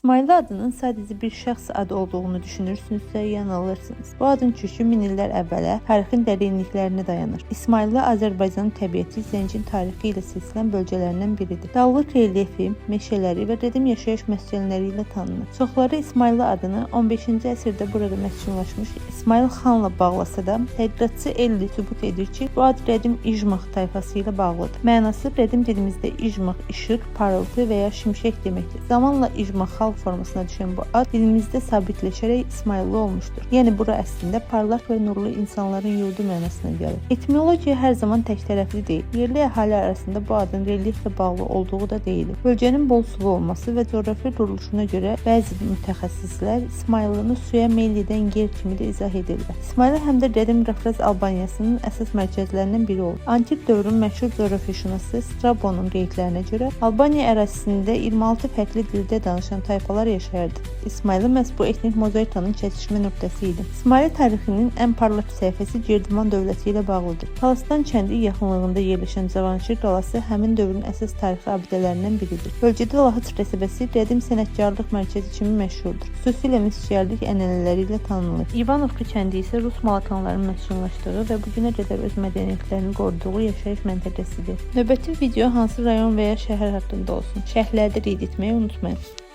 İsmail adının sadəcə bir şəxs adı olduğunu düşünürsünüzsə yanılırsınız. Bu adın kökü min illər əvvələ tarixin dərinliklərinə dayanır. İsmailli Azərbaycanın təbiəti zəngin tarixi ilə seçilən bölgələrindən biridir. Dağlıq relyefi, meşələri və qədim yaşayış məskunləri ilə tanınır. Çoxları İsmailli adını 15-ci əsrdə burada məskunlaşmış İsmail xanla bağlasa da, tədqiqatçı Elli sübut edir ki, bu ad qədim İjmaq tayfası ilə bağlıdır. Mənası qədim dilimizdə İjmaq, işıq, parıltı və ya şimşək deməkdir. Zamanla İjmaq xalq formasına düşən bu ad dilimizdə sabitləşərək İsmailli olmuşdur. Yəni bura əslində parlaq və nurlu insanların yurdu mənasına gəlir. Etimologiya hər zaman təktərəfli deyil. Yerli əhali arasında bu adın relyeflə bağlı olduğu da deyilir. Bölgənin bol sulu olması və coğrafi quruluşuna görə bəzi mütəxəssislər İsmaillini suya meyl edən yer kimi də izah edirlər. İsmailli həm də qədim Qafqaz Albaniyasının əsas mərkəzlərindən biri oldu. Antik dövrün məşhur coğrafiyaşünası Strabonun qeydlərinə görə Albaniya ərazisində 26 fərqli dildə danışan tayfalar yaşayırdı. İsmailli məhz bu etnik mozaikanın kəsişmə nöqtəsi idi. İsmailli tarixinin ən parlaq səhifəsi Girdiman dövləti ilə bağlıdır. Talastan kəndi yaxınlığında yerləşən Cavanşir qalası həmin dövrün əsas tarixi abidələrindən biridir. Bölgədə Lahıç qəsəbəsi qədim sənətkarlıq mərkəzi kimi məşhurdur. Xüsusilə misgərlik ənənələri ilə tanınır. İvanovka kəndi isə Rus malakanların məskunlaşdığı və bu günə qədər öz mədəniyyətlərini qoruduğu yaşayış məntəqəsidir. Növbəti video hansı rayon və ya şəhər haqqında olsun? Şərhlərdə qeyd etməyi unutmayın.